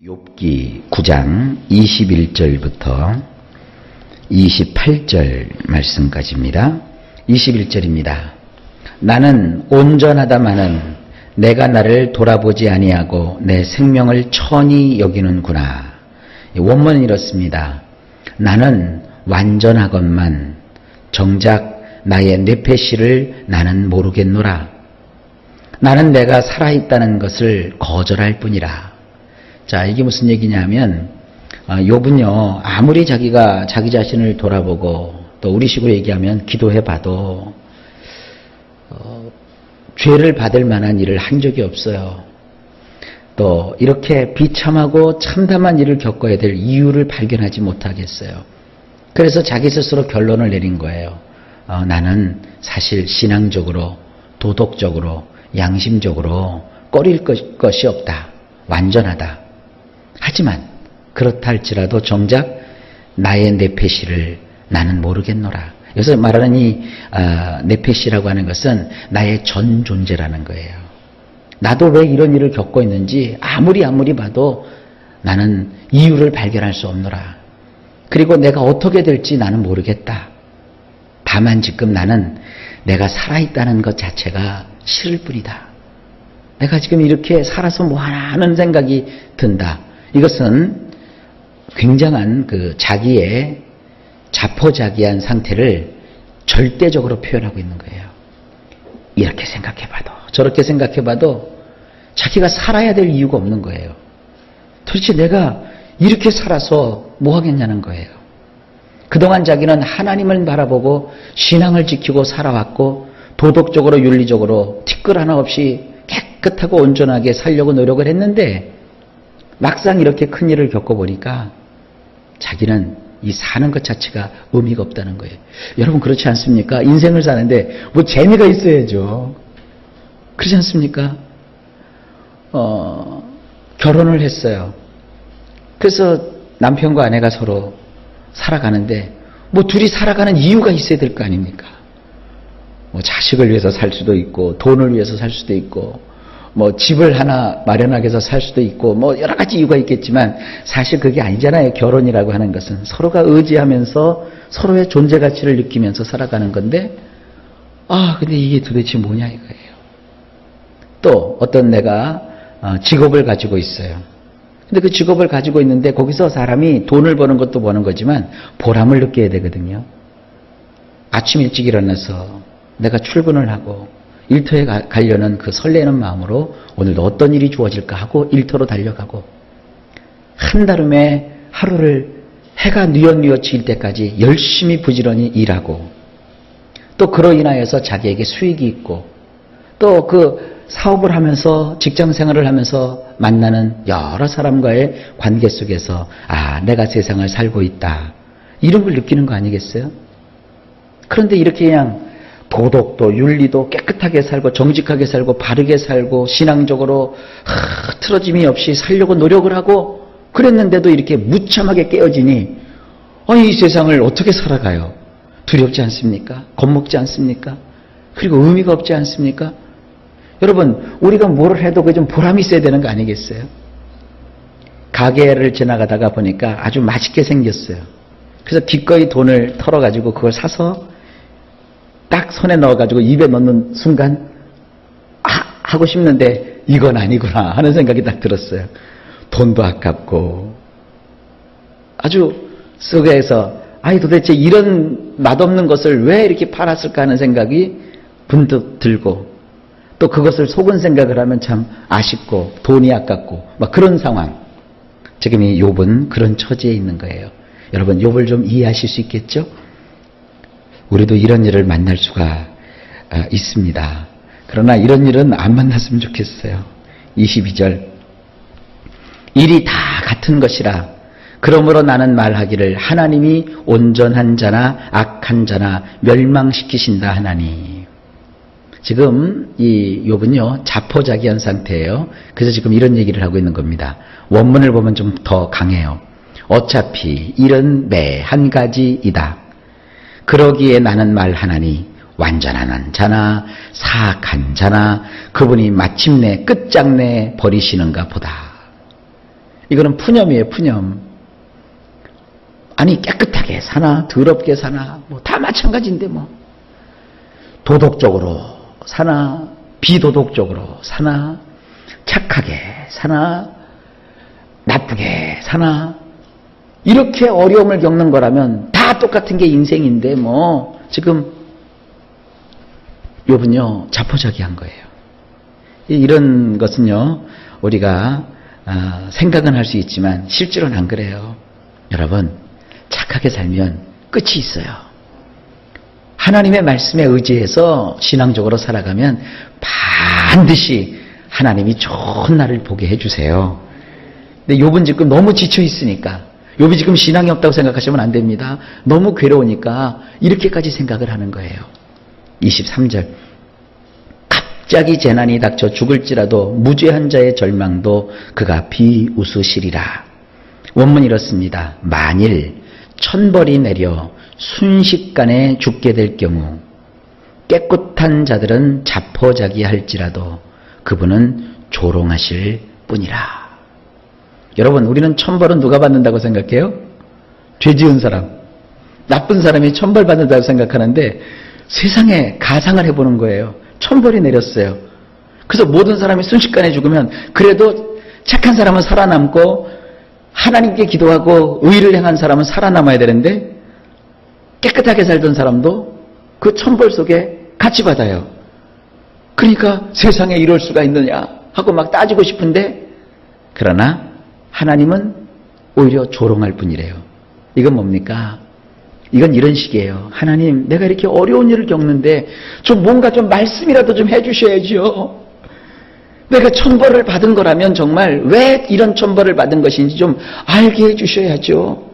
욥기 9장 21절부터 28절 말씀까지입니다. 21절입니다. 나는 온전하다마는 내가 나를 돌아보지 아니하고 내 생명을 천히 여기는구나. 원문은 이렇습니다. 나는 완전하건만 정작 나의 뇌폐시를 나는 모르겠노라. 나는 내가 살아있다는 것을 거절할 뿐이라. 자, 이게 무슨 얘기냐면 욥은요, 아무리 자기가 자기 자신을 돌아보고 또 우리식으로 얘기하면 기도해봐도 죄를 받을 만한 일을 한 적이 없어요. 또 이렇게 비참하고 참담한 일을 겪어야 될 이유를 발견하지 못하겠어요. 그래서 자기 스스로 결론을 내린 거예요. 나는 사실 신앙적으로, 도덕적으로, 양심적으로 꺼릴 것이 없다. 완전하다. 하지만 그렇다 할지라도 정작 나의 뇌폐시를 나는 모르겠노라. 여기서 말하는 이 뇌폐시라고 하는 것은 나의 전 존재라는 거예요. 나도 왜 이런 일을 겪고 있는지 아무리 봐도 나는 이유를 발견할 수 없노라. 그리고 내가 어떻게 될지 나는 모르겠다. 다만 지금 나는 내가 살아있다는 것 자체가 싫을 뿐이다. 내가 지금 이렇게 살아서 뭐하나 하는 생각이 든다. 이것은 굉장한 자기의 자포자기한 상태를 절대적으로 표현하고 있는 거예요. 이렇게 생각해봐도 저렇게 생각해봐도 자기가 살아야 될 이유가 없는 거예요. 도대체 내가 이렇게 살아서 뭐 하겠냐는 거예요. 그동안 자기는 하나님을 바라보고 신앙을 지키고 살아왔고 도덕적으로 윤리적으로 티끌 하나 없이 깨끗하고 온전하게 살려고 노력을 했는데 막상 이렇게 큰 일을 겪어보니까 자기는 이 사는 것 자체가 의미가 없다는 거예요. 여러분 그렇지 않습니까? 인생을 사는데 뭐 재미가 있어야죠. 그렇지 않습니까? 결혼을 했어요. 그래서 남편과 아내가 서로 살아가는데 뭐 둘이 살아가는 이유가 있어야 될 거 아닙니까? 뭐 자식을 위해서 살 수도 있고 돈을 위해서 살 수도 있고 뭐 집을 하나 마련하기 위해서 살 수도 있고 뭐 여러 가지 이유가 있겠지만 사실 그게 아니잖아요. 결혼이라고 하는 것은 서로가 의지하면서 서로의 존재 가치를 느끼면서 살아가는 건데 근데 이게 도대체 뭐냐 이거예요. 또 어떤 내가 직업을 가지고 있어요. 근데 그 직업을 가지고 있는데 거기서 사람이 돈을 버는 것도 버는 거지만 보람을 느껴야 되거든요. 아침 일찍 일어나서 내가 출근을 하고 일터에 가려는 그 설레는 마음으로 오늘도 어떤 일이 주어질까 하고 일터로 달려가고 한달음에 하루를 해가 뉘엿뉘엿 질 때까지 열심히 부지런히 일하고 또 그로 인하여서 자기에게 수익이 있고 또 그 사업을 하면서 직장 생활을 하면서 만나는 여러 사람과의 관계 속에서 내가 세상을 살고 있다. 이런 걸 느끼는 거 아니겠어요? 그런데 이렇게 그냥 도덕도 윤리도 깨끗하게 살고 정직하게 살고 바르게 살고 신앙적으로 틀어짐이 없이 살려고 노력을 하고 그랬는데도 이렇게 무참하게 깨어지니 이 세상을 어떻게 살아가요? 두렵지 않습니까? 겁먹지 않습니까? 그리고 의미가 없지 않습니까? 여러분 우리가 뭘 해도 그 좀 보람이 있어야 되는 거 아니겠어요? 가게를 지나가다가 보니까 아주 맛있게 생겼어요. 그래서 기꺼이 돈을 털어가지고 그걸 사서 딱 손에 넣어가지고 입에 넣는 순간 하고 싶는데 이건 아니구나 하는 생각이 딱 들었어요. 돈도 아깝고 아주 속에서 도대체 이런 맛없는 것을 왜 이렇게 팔았을까 하는 생각이 문득 들고 또 그것을 속은 생각을 하면 참 아쉽고 돈이 아깝고 막 그런 상황. 지금 이 욥은 그런 처지에 있는 거예요. 여러분 욥을 좀 이해하실 수 있겠죠? 우리도 이런 일을 만날 수가 있습니다. 그러나 이런 일은 안 만났으면 좋겠어요. 22절 일이 다 같은 것이라 그러므로 나는 말하기를 하나님이 온전한 자나 악한 자나 멸망시키신다 하나니. 지금 이 욥은요 자포자기한 상태예요. 그래서 지금 이런 얘기를 하고 있는 겁니다. 원문을 보면 좀 더 강해요. 어차피 일은 매 한 가지이다. 그러기에 나는 말하나니 완전한 자나 사악한 자나 그분이 마침내 끝장내 버리시는가 보다. 이거는 푸념이에요, 푸념. 아니, 깨끗하게 사나, 더럽게 사나, 뭐 다 마찬가지인데 뭐. 도덕적으로 사나, 비도덕적으로 사나, 착하게 사나, 나쁘게 사나, 이렇게 어려움을 겪는 거라면 다 똑같은 게 인생인데 뭐 지금 욥은요 자포자기한 거예요. 이런 것은요 우리가 생각은 할 수 있지만 실제로는 안 그래요. 여러분, 착하게 살면 끝이 있어요. 하나님의 말씀에 의지해서 신앙적으로 살아가면 반드시 하나님이 좋은 날을 보게 해주세요. 근데 욥은 지금 너무 지쳐 있으니까, 욥이 지금 신앙이 없다고 생각하시면 안 됩니다. 너무 괴로우니까 이렇게까지 생각을 하는 거예요. 23절. 갑자기 재난이 닥쳐 죽을지라도 무죄한 자의 절망도 그가 비웃으시리라. 원문이 이렇습니다. 만일 천벌이 내려 순식간에 죽게 될 경우 깨끗한 자들은 자포자기할지라도 그분은 조롱하실 뿐이라. 여러분, 우리는 천벌은 누가 받는다고 생각해요? 죄 지은 사람, 나쁜 사람이 천벌 받는다고 생각하는데 세상에 가상을 해보는 거예요. 천벌이 내렸어요. 그래서 모든 사람이 순식간에 죽으면 그래도 착한 사람은 살아남고 하나님께 기도하고 의를 행한 사람은 살아남아야 되는데 깨끗하게 살던 사람도 그 천벌 속에 같이 받아요. 그러니까 세상에 이럴 수가 있느냐 하고 막 따지고 싶은데, 그러나 하나님은 오히려 조롱할 뿐이래요. 이건 뭡니까? 이건 이런 식이에요. 하나님, 내가 이렇게 어려운 일을 겪는데 좀 뭔가 좀 말씀이라도 좀 해주셔야죠. 내가 천벌을 받은 거라면 정말 왜 이런 천벌을 받은 것인지 좀 알게 해주셔야죠.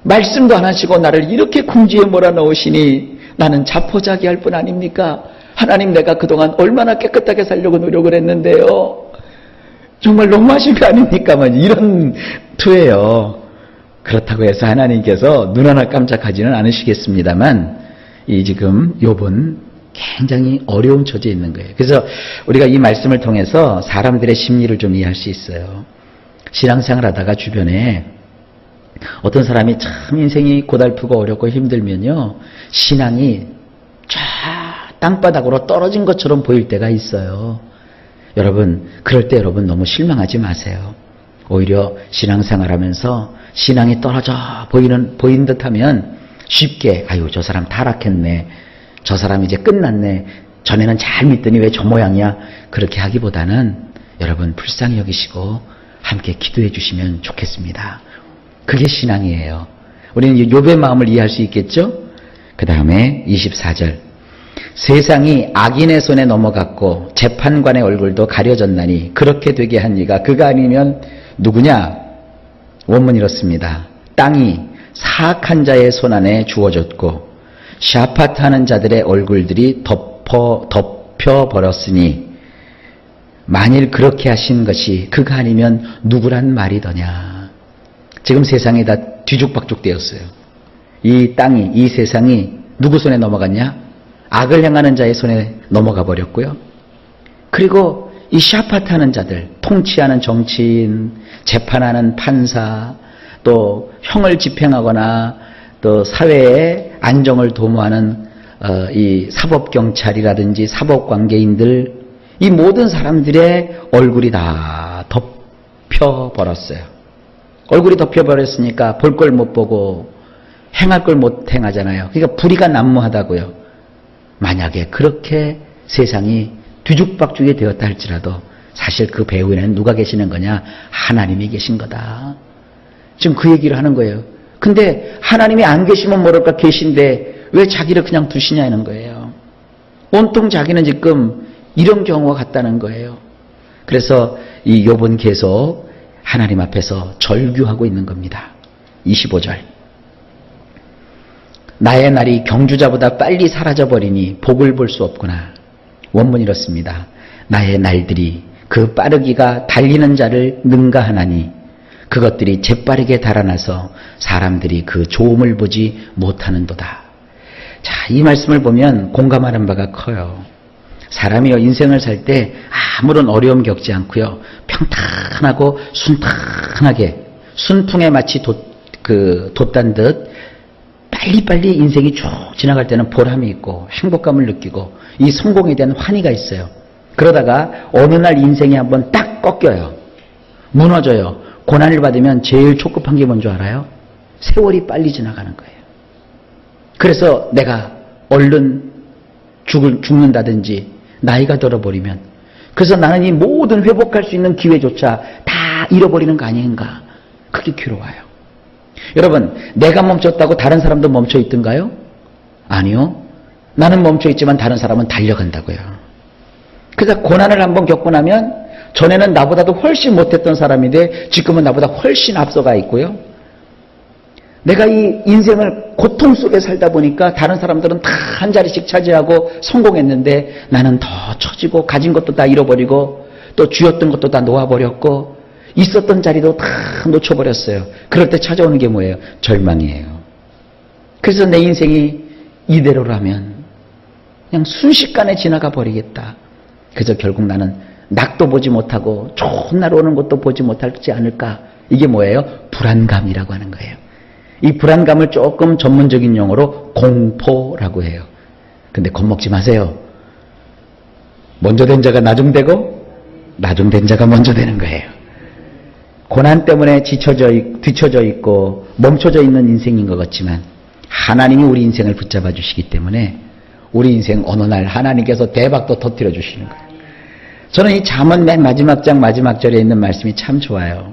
말씀도 안 하시고 나를 이렇게 궁지에 몰아넣으시니 나는 자포자기할 뿐 아닙니까? 하나님, 내가 그동안 얼마나 깨끗하게 살려고 노력을 했는데요. 정말 너무하신 거 아닙니까? 이런 투예요. 그렇다고 해서 하나님께서 눈 하나 깜짝하지는 않으시겠습니다만, 이 지금 욥은 굉장히 어려운 처지에 있는 거예요. 그래서 우리가 이 말씀을 통해서 사람들의 심리를 좀 이해할 수 있어요. 신앙생활 하다가 주변에 어떤 사람이 참 인생이 고달프고 어렵고 힘들면요, 신앙이 쫙 땅바닥으로 떨어진 것처럼 보일 때가 있어요. 여러분, 그럴 때 여러분 너무 실망하지 마세요. 오히려 신앙생활 하면서 신앙이 떨어져 보인 듯하면 쉽게, 아유, 저 사람 타락했네, 저 사람 이제 끝났네, 전에는 잘 믿더니 왜 저 모양이야, 그렇게 하기보다는 여러분 불쌍히 여기시고 함께 기도해 주시면 좋겠습니다. 그게 신앙이에요. 우리는 욥의 마음을 이해할 수 있겠죠? 그 다음에 24절. 세상이 악인의 손에 넘어갔고 재판관의 얼굴도 가려졌나니 그렇게 되게 한 이가 그가 아니면 누구냐? 원문이 이렇습니다. 땅이 사악한 자의 손안에 주어졌고 샤파트하는 자들의 얼굴들이 덮여버렸으니 만일 그렇게 하신 것이 그가 아니면 누구란 말이더냐. 지금 세상이 다 뒤죽박죽 되었어요. 이 땅이, 이 세상이 누구 손에 넘어갔냐? 악을 행하는 자의 손에 넘어가 버렸고요. 그리고 이 샤파트하는 자들, 통치하는 정치인, 재판하는 판사, 또 형을 집행하거나 또 사회의 안정을 도모하는 이 사법경찰이라든지 사법관계인들, 이 모든 사람들의 얼굴이 다 덮여버렸어요. 얼굴이 덮여버렸으니까 볼 걸 못 보고 행할 걸 못 행하잖아요. 그러니까 불의가 난무하다고요. 만약에 그렇게 세상이 뒤죽박죽이 되었다 할지라도 사실 그 배후에는 누가 계시는 거냐? 하나님이 계신 거다. 지금 그 얘기를 하는 거예요. 근데 하나님이 안 계시면 모를까 계신데 왜 자기를 그냥 두시냐는 거예요. 온통 자기는 지금 이런 경우가 같다는 거예요. 그래서 이 욥은 계속 하나님 앞에서 절규하고 있는 겁니다. 25절. 나의 날이 경주자보다 빨리 사라져버리니 복을 볼 수 없구나. 원문이 이렇습니다. 나의 날들이 그 빠르기가 달리는 자를 능가하나니 그것들이 재빠르게 달아나서 사람들이 그 좋음을 보지 못하는도다. 자, 이 말씀을 보면 공감하는 바가 커요. 사람이요, 인생을 살 때 아무런 어려움 겪지 않고요, 평탄하고 순탄하게 순풍에 마치 돛단 듯 빨리빨리 인생이 쭉 지나갈 때는 보람이 있고 행복감을 느끼고 이 성공에 대한 환희가 있어요. 그러다가 어느 날 인생이 한번 딱 꺾여요. 무너져요. 고난을 받으면 제일 촉급한 게 뭔지 알아요? 세월이 빨리 지나가는 거예요. 그래서 내가 얼른 죽는다든지 나이가 들어버리면 그래서 나는 이 모든 회복할 수 있는 기회조차 다 잃어버리는 거 아닌가. 그게 괴로워요. 여러분, 내가 멈췄다고 다른 사람도 멈춰 있던가요? 아니요. 나는 멈춰 있지만 다른 사람은 달려간다고요. 그래서 고난을 한번 겪고 나면 전에는 나보다도 훨씬 못했던 사람인데 지금은 나보다 훨씬 앞서가 있고요. 내가 이 인생을 고통 속에 살다 보니까 다른 사람들은 다 한 자리씩 차지하고 성공했는데 나는 더 처지고 가진 것도 다 잃어버리고 또 쥐었던 것도 다 놓아버렸고 있었던 자리도 다 놓쳐버렸어요. 그럴 때 찾아오는 게 뭐예요? 절망이에요. 그래서 내 인생이 이대로라면 그냥 순식간에 지나가 버리겠다. 그래서 결국 나는 낙도 보지 못하고 좋은 날 오는 것도 보지 못하지 않을까. 이게 뭐예요? 불안감이라고 하는 거예요. 이 불안감을 조금 전문적인 용어로 공포라고 해요. 근데 겁먹지 마세요. 먼저 된 자가 나중되고 나중된 자가 먼저 되는 거예요. 고난 때문에 뒤처져 있고 멈춰져 있는 인생인 것 같지만 하나님이 우리 인생을 붙잡아 주시기 때문에 우리 인생 어느 날 하나님께서 대박도 터뜨려 주시는 거예요. 저는 이 잠언 맨 마지막 장 마지막 절에 있는 말씀이 참 좋아요.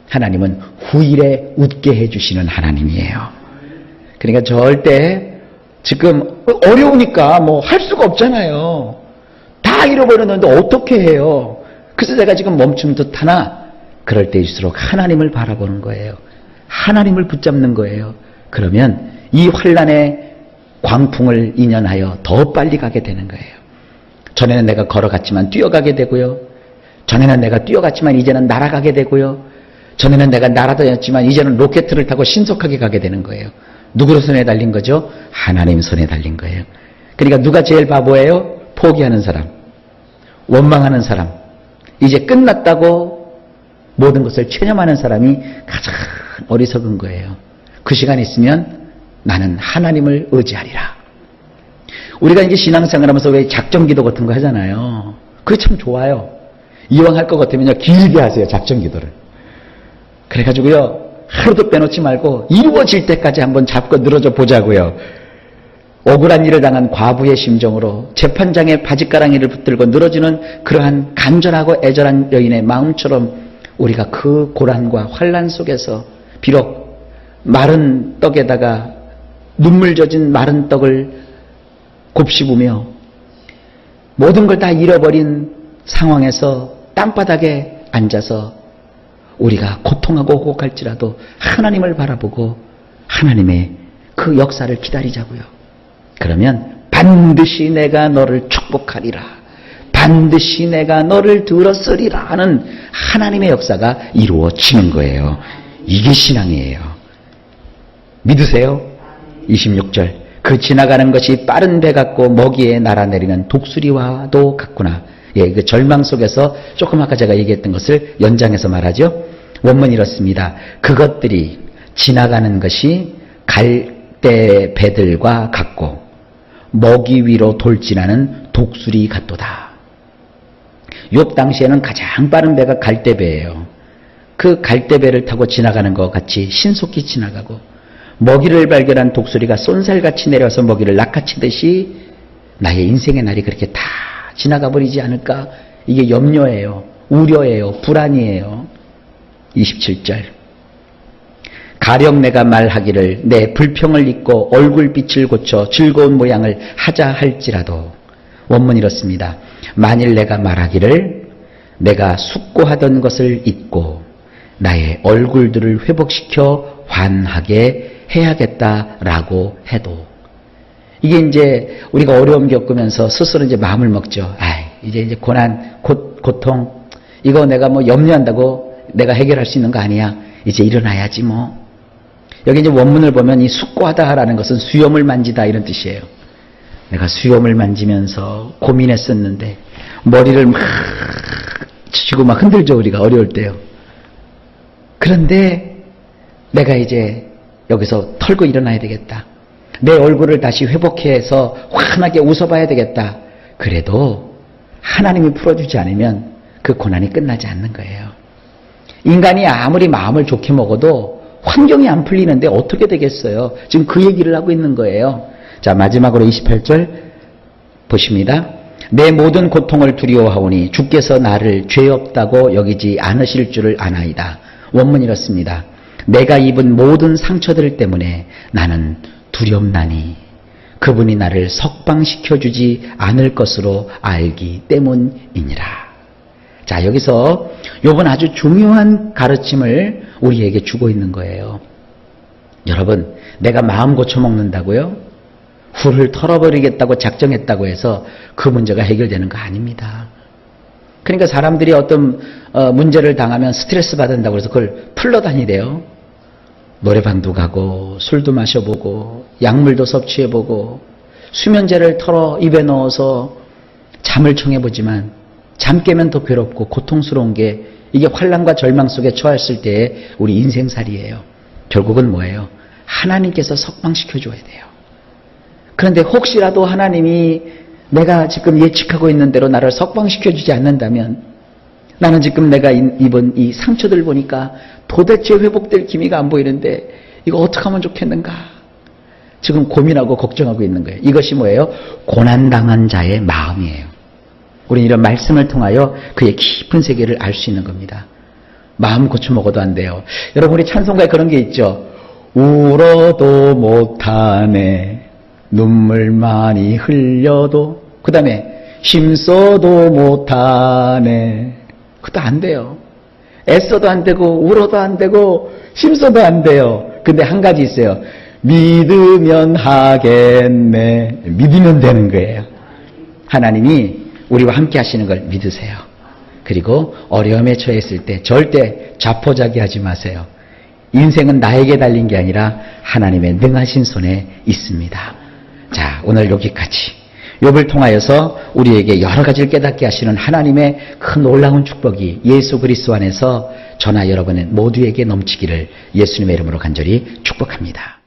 하나님은 후일에 웃게 해주시는 하나님이에요. 그러니까 절대 지금 어려우니까 뭐 할 수가 없잖아요. 다 잃어버렸는데 어떻게 해요? 그래서 제가 지금 멈춘 듯 하나 그럴 때일수록 하나님을 바라보는 거예요. 하나님을 붙잡는 거예요. 그러면 이 환난의 광풍을 인연하여 더 빨리 가게 되는 거예요. 전에는 내가 걸어갔지만 뛰어가게 되고요. 전에는 내가 뛰어갔지만 이제는 날아가게 되고요. 전에는 내가 날아다녔지만 이제는 로켓을 타고 신속하게 가게 되는 거예요. 누구 손에 달린 거죠? 하나님 손에 달린 거예요. 그러니까 누가 제일 바보예요? 포기하는 사람, 원망하는 사람, 이제 끝났다고 모든 것을 체념하는 사람이 가장 어리석은 거예요. 그 시간 있으면 나는 하나님을 의지하리라. 우리가 이제 신앙생활하면서 왜 작정기도 같은 거 하잖아요. 그게 참 좋아요. 이왕 할 것 같으면요 길게 하세요. 작정기도를. 그래가지고요 하루도 빼놓지 말고 이루어질 때까지 한번 잡고 늘어져 보자고요. 억울한 일을 당한 과부의 심정으로 재판장의 바짓가랑이를 붙들고 늘어지는 그러한 간절하고 애절한 여인의 마음처럼 우리가 그 고난과 환난 속에서 비록 마른 떡에다가 눈물 젖은 마른 떡을 곱씹으며 모든 걸 다 잃어버린 상황에서 땅바닥에 앉아서 우리가 고통하고 호곡할지라도 하나님을 바라보고 하나님의 그 역사를 기다리자고요. 그러면 반드시 내가 너를 축복하리라. 반드시 내가 너를 들었으리라 하는 하나님의 역사가 이루어지는 거예요. 이게 신앙이에요. 믿으세요? 26절. 그 지나가는 것이 빠른 배 같고 먹이에 날아내리는 독수리와도 같구나. 예, 그 절망 속에서 조금 아까 제가 얘기했던 것을 연장해서 말하죠. 원문이 이렇습니다. 그것들이 지나가는 것이 갈대 배들과 같고 먹이 위로 돌진하는 독수리 같도다. 욥 당시에는 가장 빠른 배가 갈대배예요. 그 갈대배를 타고 지나가는 것 같이 신속히 지나가고 먹이를 발견한 독수리가 쏜살같이 내려서 먹이를 낚아채듯이 나의 인생의 날이 그렇게 다 지나가 버리지 않을까? 이게 염려예요. 우려예요. 불안이에요. 27절. 가령 내가 말하기를 내 불평을 잊고 얼굴빛을 고쳐 즐거운 모양을 하자 할지라도. 원문이 이렇습니다. 만일 내가 말하기를 내가 숙고하던 것을 잊고 나의 얼굴들을 회복시켜 환하게 해야겠다라고 해도, 이게 이제 우리가 어려움 겪으면서 스스로 이제 마음을 먹죠. 이제 고난, 고통, 이거 내가 뭐 염려한다고 내가 해결할 수 있는 거 아니야. 이제 일어나야지 뭐. 여기 이제 원문을 보면 이 숙고하다라는 것은 수염을 만지다 이런 뜻이에요. 내가 수염을 만지면서 고민했었는데 머리를 막 지고 막 흔들죠, 우리가 어려울 때요. 그런데 내가 이제 여기서 털고 일어나야 되겠다. 내 얼굴을 다시 회복해서 환하게 웃어봐야 되겠다. 그래도 하나님이 풀어주지 않으면 그 고난이 끝나지 않는 거예요. 인간이 아무리 마음을 좋게 먹어도 환경이 안 풀리는데 어떻게 되겠어요? 지금 그 얘기를 하고 있는 거예요. 자, 마지막으로 28절 보십니다. 내 모든 고통을 두려워하오니 주께서 나를 죄 없다고 여기지 않으실 줄을 아나이다. 원문이 이렇습니다. 내가 입은 모든 상처들 때문에 나는 두렵나니 그분이 나를 석방시켜주지 않을 것으로 알기 때문이니라. 자, 여기서 요번 아주 중요한 가르침을 우리에게 주고 있는 거예요. 여러분, 내가 마음 고쳐먹는다고요? 훌훌 털어버리겠다고 작정했다고 해서 그 문제가 해결되는 거 아닙니다. 그러니까 사람들이 어떤 문제를 당하면 스트레스 받는다고 해서 그걸 풀러 다니래요. 노래방도 가고 술도 마셔보고 약물도 섭취해보고 수면제를 털어 입에 넣어서 잠을 청해보지만 잠 깨면 더 괴롭고 고통스러운 게 이게 환난과 절망 속에 처했을 때의 우리 인생살이에요. 결국은 뭐예요? 하나님께서 석방시켜줘야 돼요. 그런데 혹시라도 하나님이 내가 지금 예측하고 있는 대로 나를 석방시켜주지 않는다면 나는 지금 내가 입은 이 상처들 보니까 도대체 회복될 기미가 안 보이는데 이거 어떻게 하면 좋겠는가? 지금 고민하고 걱정하고 있는 거예요. 이것이 뭐예요? 고난당한 자의 마음이에요. 우리는 이런 말씀을 통하여 그의 깊은 세계를 알 수 있는 겁니다. 마음 고쳐먹어도 안 돼요. 여러분, 우리 찬송가에 그런 게 있죠. 울어도 못하네, 눈물 많이 흘려도, 그 다음에 힘써도 못하네. 그것도 안 돼요. 애써도 안 되고 울어도 안 되고 힘써도 안 돼요. 근데 한 가지 있어요. 믿으면 하겠네. 믿으면 되는 거예요. 하나님이 우리와 함께 하시는 걸 믿으세요. 그리고 어려움에 처했을 때 절대 자포자기하지 마세요. 인생은 나에게 달린 게 아니라 하나님의 능하신 손에 있습니다. 자, 오늘 여기까지. 욥을 통하여서 우리에게 여러 가지를 깨닫게 하시는 하나님의 큰 놀라운 축복이 예수 그리스도 안에서 저나 여러분 모두에게 넘치기를 예수님의 이름으로 간절히 축복합니다.